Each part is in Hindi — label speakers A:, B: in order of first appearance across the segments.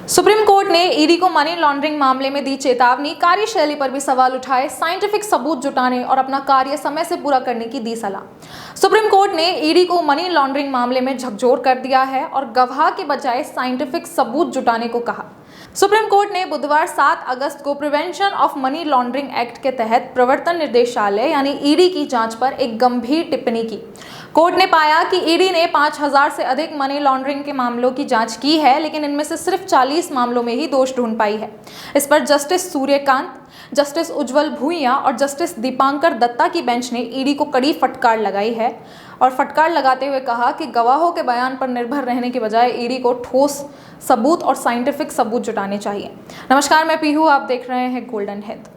A: सुप्रीम कोर्ट ने ईडी को मनी लॉन्ड्रिंग मामले में दी चेतावनी, कार्यशैली पर भी सवाल उठाए, साइंटिफिक सबूत जुटाने और अपना कार्य समय से पूरा करने की दी सलाह। सुप्रीम कोर्ट ने ईडी को मनी लॉन्ड्रिंग मामले में झकझोर कर दिया है और गवाह के बजाय साइंटिफिक सबूत जुटाने को कहा। सुप्रीम कोर्ट ने बुधवार 7 अगस्त को prevention of money laundering act के तहत प्रवर्तन निर्देशालय यानी ईडी की जांच पर एक गंभीर टिप्पणी की। कोर्ट ने पाया कि ईडी ने 5000 से अधिक मनी लॉन्ड्रिंग के मामलों की जांच की है, लेकिन इनमें से सिर्फ 40 मामलों में ही दोष ढूंढ पाई है। इस पर जस्टिस सूर्यकांत, जस्टिस उज्जवल भुइयां और जस्टिस दीपांकर दत्ता की बेंच ने ईडी को कड़ी फटकार लगाई है और फटकार लगाते हुए कहा कि गवाहों के बयान पर निर्भर रहने के बजाय ईडी को ठोस सबूत और साइंटिफिक सबूत जुटाने चाहिए। नमस्कार, मैं पीहू, आप देख रहे हैं गोल्डन हेड।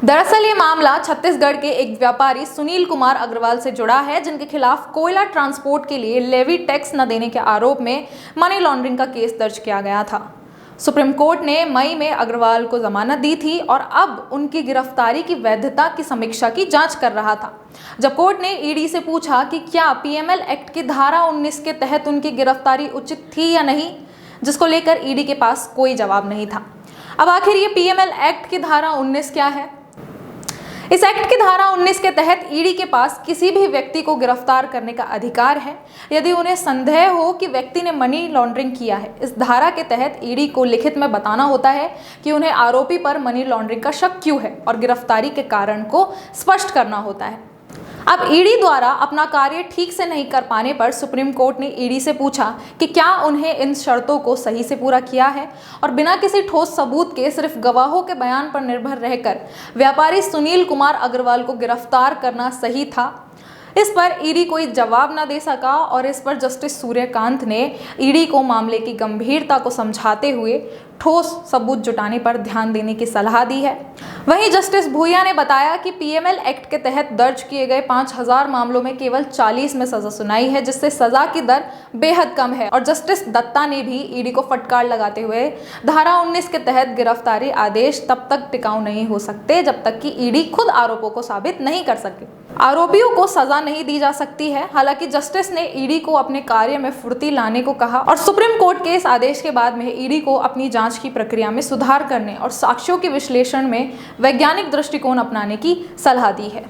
A: दरअसल ये मामला छत्तीसगढ़ के एक व्यापारी सुनील कुमार अग्रवाल से जुड़ा है, जिनके खिलाफ कोयला ट्रांसपोर्ट के लिए लेवी टैक्स न देने के आरोप में मनी लॉन्ड्रिंग का केस दर्ज किया गया था। सुप्रीम कोर्ट ने मई में अग्रवाल को जमानत दी थी और अब उनकी गिरफ्तारी की वैधता की समीक्षा की जांच कर रहा था। जब कोर्ट ने ईडी से पूछा कि क्या पीएमएल एक्ट की धारा 19 के तहत उनकी गिरफ्तारी उचित थी या नहीं, जिसको लेकर ईडी के पास कोई जवाब नहीं था। अब आखिर ये पीएमएल एक्ट की धारा 19 क्या है? इस एक्ट की धारा 19 के तहत ईडी के पास किसी भी व्यक्ति को गिरफ्तार करने का अधिकार है यदि उन्हें संदेह हो कि व्यक्ति ने मनी लॉन्ड्रिंग किया है। इस धारा के तहत ईडी को लिखित में बताना होता है कि उन्हें आरोपी पर मनी लॉन्ड्रिंग का शक क्यों है और गिरफ्तारी के कारण को स्पष्ट करना होता है। अब ईडी द्वारा अपना कार्य ठीक से नहीं कर पाने पर सुप्रीम कोर्ट ने ईडी से पूछा कि क्या उन्हें इन शर्तों को सही से पूरा किया है और बिना किसी ठोस सबूत के सिर्फ गवाहों के बयान पर निर्भर रहकर व्यापारी सुनील कुमार अग्रवाल को गिरफ्तार करना सही था। इस पर ईडी कोई जवाब न दे सका और इस पर जस्टिस सूर्यकांत ने ईडी को मामले की गंभीरता को समझाते हुए ठोस सबूत जुटाने पर ध्यान देने की सलाह दी है। वहीं जस्टिस भुइयां ने बताया कि पीएमएल एक्ट के तहत दर्ज किए गए 5000 मामलों में केवल 40 में सजा सुनाई है, जिससे सजा की दर बेहद कम है। और जस्टिस दत्ता ने भी ईडी को फटकार लगाते हुए धारा 19 के तहत गिरफ्तारी आदेश तब तक टिकाऊ नहीं हो सकते जब तक कि ईडी खुद आरोपों को साबित नहीं कर सके। आरोपियों को सजा नहीं दी जा सकती है। हालांकि जस्टिस ने ईडी को अपने कार्य में फुर्ती लाने को कहा और सुप्रीम कोर्ट के इस आदेश के बाद में ईडी को अपनी जांच की प्रक्रिया में सुधार करने और साक्ष्यों के विश्लेषण में वैज्ञानिक दृष्टिकोण अपनाने की सलाह दी है।